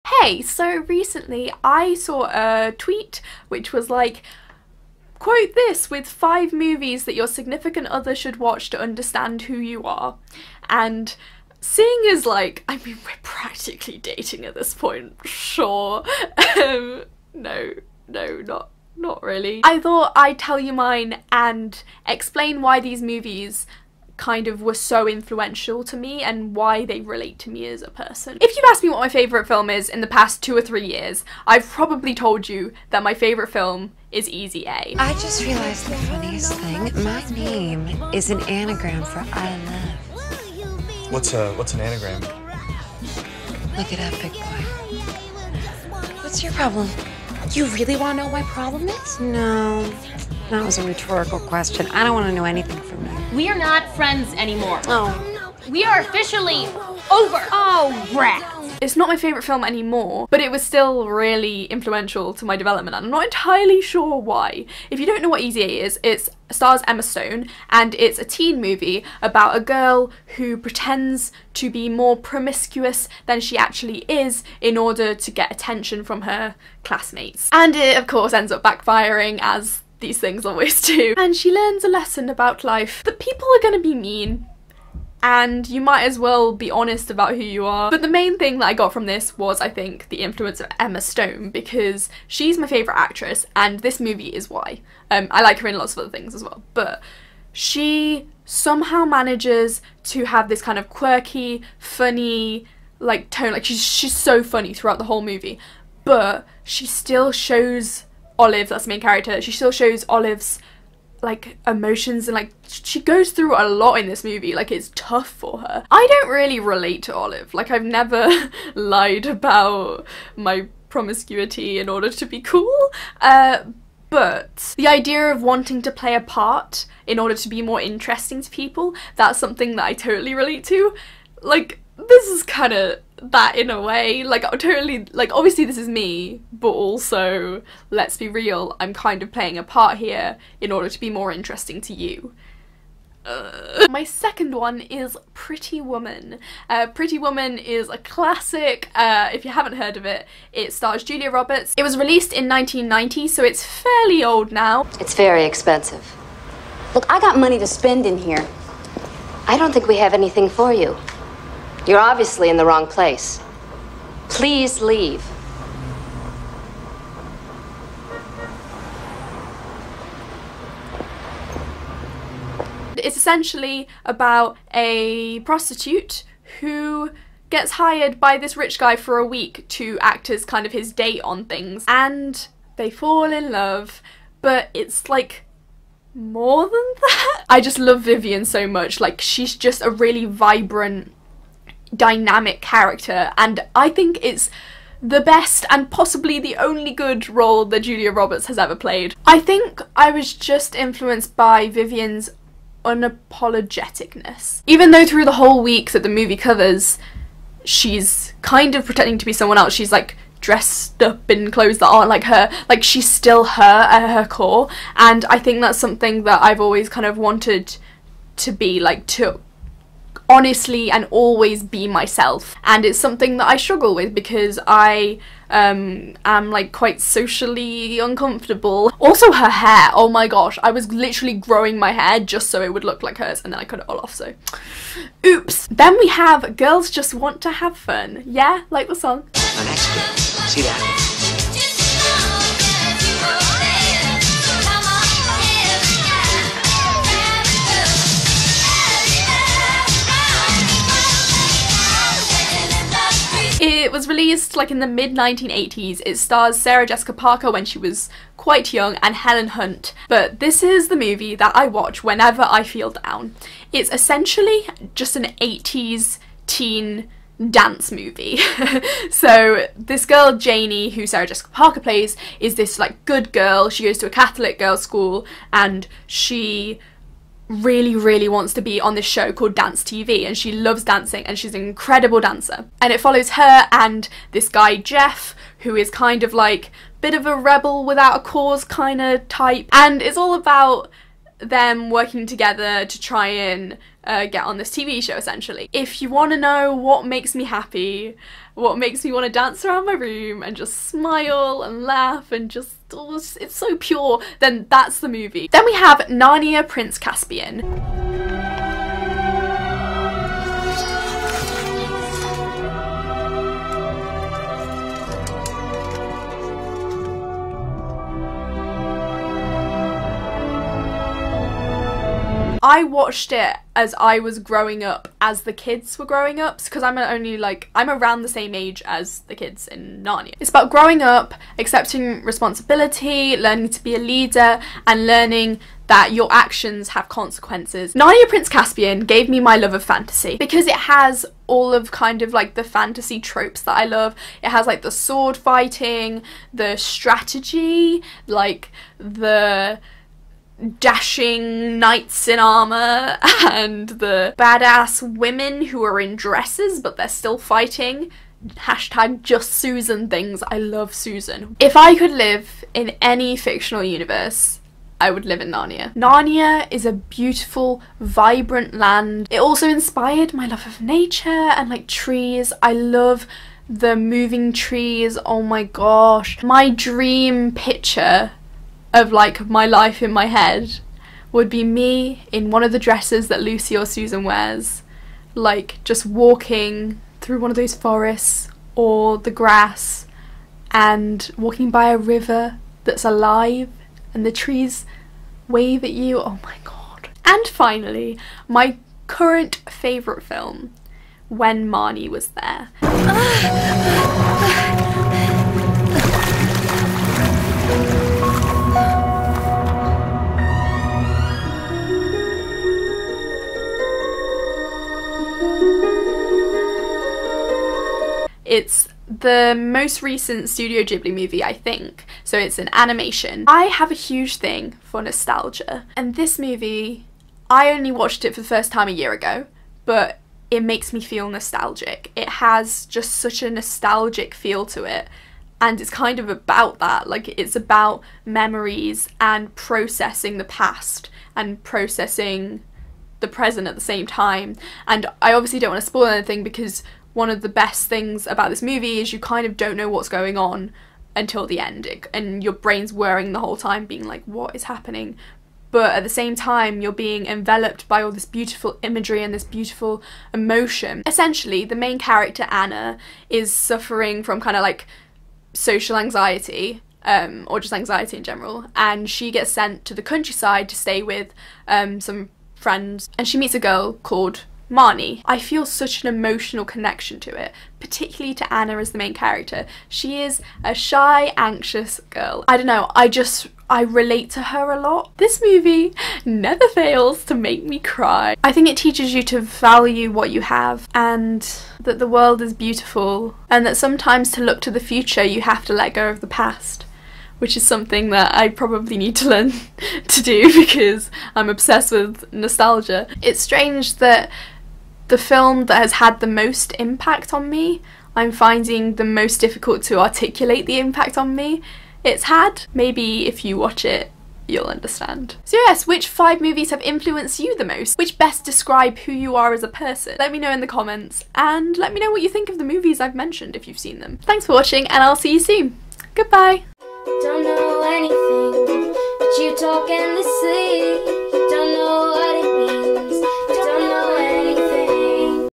Hey, so recently I saw a tweet which was like, quote this with 5 movies that your significant other should watch to understand who you are. And seeing as like, I mean, we're practically dating at this point, sure. No, not really. I thought I'd tell you mine and explain why these movies kind of were so influential to me and why they relate to me as a person. If you've asked me what my favourite film is in the past 2 or 3 years, I've probably told you that my favourite film is Easy A. I just realized the funniest thing. My name is an anagram for I love. What's an anagram? Look it up, big boy. What's your problem? You really want to know what my problem is? No, that was a rhetorical question. I don't want to know anything from you. We are not friends anymore. Oh. We are officially over. Oh, rat. It's not my favourite film anymore, but it was still really influential to my development, and I'm not entirely sure why. If you don't know what Easy A is, it stars Emma Stone, and it's a teen movie about a girl who pretends to be more promiscuous than she actually is in order to get attention from her classmates. And it, of course, ends up backfiring, as these things always do. And she learns a lesson about life, that people are gonna be mean, and you might as well be honest about who you are. But the main thing that I got from this was, I think, the influence of Emma Stone, because she's my favourite actress, and this movie is why. I like her in lots of other things as well, but she somehow manages to have this kind of quirky, funny, like, tone. Like, she's so funny throughout the whole movie, but she still shows Olive, that's the main character, she still shows Olive's like emotions, and like she goes through a lot in this movie. Like, it's tough for her. I don't really relate to Olive. Like, I've never lied about my promiscuity in order to be cool, but the idea of wanting to play a part in order to be more interesting to people, that's something that I totally relate to. Like, this is kind of that in a way. Like, totally, like, obviously this is me, but also, let's be real, I'm kind of playing a part here in order to be more interesting to you. My second one is Pretty Woman. Pretty Woman is a classic. If you haven't heard of it, it stars Julia Roberts. It was released in 1990, so it's fairly old now. It's very expensive. Look, I got money to spend in here. I don't think we have anything for you. You're obviously in the wrong place. Please leave. It's essentially about a prostitute who gets hired by this rich guy for a week to act as kind of his date on things, and they fall in love, but it's like more than that. I just love Vivian so much. Like, she's just a really vibrant, dynamic character, and I think it's the best and possibly the only good role that Julia Roberts has ever played. I think I was just influenced by Vivian's unapologeticness. Even though through the whole week that the movie covers, she's kind of pretending to be someone else, she's like dressed up in clothes that aren't like her, like she's still her at her core, and I think that's something that I've always kind of wanted to be, like, to honestly and always be myself, and it's something that I struggle with because I am like quite socially uncomfortable. Also, her hair, oh my gosh, I was literally growing my hair just so it would look like hers, and then I cut it all off, so oops. Then we have Girls Just Want to Have Fun. Yeah, like the song. An expert. See that? It was released like in the mid-1980s. It stars Sarah Jessica Parker when she was quite young and Helen Hunt, but this is the movie that I watch whenever I feel down. It's essentially just an 80s teen dance movie. So this girl Janie, who Sarah Jessica Parker plays, is this like good girl. She goes to a Catholic girls' school, and she really wants to be on this show called Dance TV, and she loves dancing, and she's an incredible dancer. And it follows her and this guy Jeff, who is kind of like bit of a rebel without a cause kind of type, and it's all about them working together to try and get on this TV show, essentially. If you want to know what makes me happy, what makes me want to dance around my room and just smile and laugh and just, oh, it's so pure, then that's the movie. Then we have Narnia Prince Caspian. I watched it as I was growing up, as the kids were growing up, because I'm around the same age as the kids in Narnia. It's about growing up, accepting responsibility, learning to be a leader, and learning that your actions have consequences. Narnia Prince Caspian gave me my love of fantasy because it has all of kind of like the fantasy tropes that I love. It has like the sword fighting, the strategy, like the dashing knights in armor, and the badass women who are in dresses but they're still fighting. Hashtag just Susan things. I love Susan. If I could live in any fictional universe, I would live in Narnia. Narnia is a beautiful, vibrant land. It also inspired my love of nature and like trees. I love the moving trees. Oh my gosh. My dream picture of like my life in my head would be me in one of the dresses that Lucy or Susan wears, like just walking through one of those forests or the grass and walking by a river that's alive and the trees wave at you. Oh my god. And finally, my current favourite film, When Marnie Was There. It's the most recent Studio Ghibli movie, I think, so it's an animation. I have a huge thing for nostalgia, and this movie, I only watched it for the first time a year ago, but it makes me feel nostalgic. It has just such a nostalgic feel to it, and it's kind of about that. Like, it's about memories and processing the past and processing the present at the same time. And I obviously don't want to spoil anything, because one of the best things about this movie is you kind of don't know what's going on until the end, and your brain's whirring the whole time being like, what is happening? But at the same time, you're being enveloped by all this beautiful imagery and this beautiful emotion. Essentially, the main character, Anna, is suffering from kind of like social anxiety, or just anxiety in general, and she gets sent to the countryside to stay with some friends, and she meets a girl called Marnie. I feel such an emotional connection to it, particularly to Anna as the main character. She is a shy, anxious girl. I don't know, I relate to her a lot. This movie never fails to make me cry. I think it teaches you to value what you have, and that the world is beautiful, and that sometimes to look to the future you have to let go of the past, which is something that I probably need to learn to do because I'm obsessed with nostalgia. It's strange that the film that has had the most impact on me, I'm finding the most difficult to articulate the impact on me it's had. Maybe if you watch it, you'll understand. So yes, which 5 movies have influenced you the most? Which best describe who you are as a person? Let me know in the comments, and let me know what you think of the movies I've mentioned if you've seen them. Thanks for watching, and I'll see you soon. Goodbye! Don't know anything, but you talk endlessly. Don't know what it means.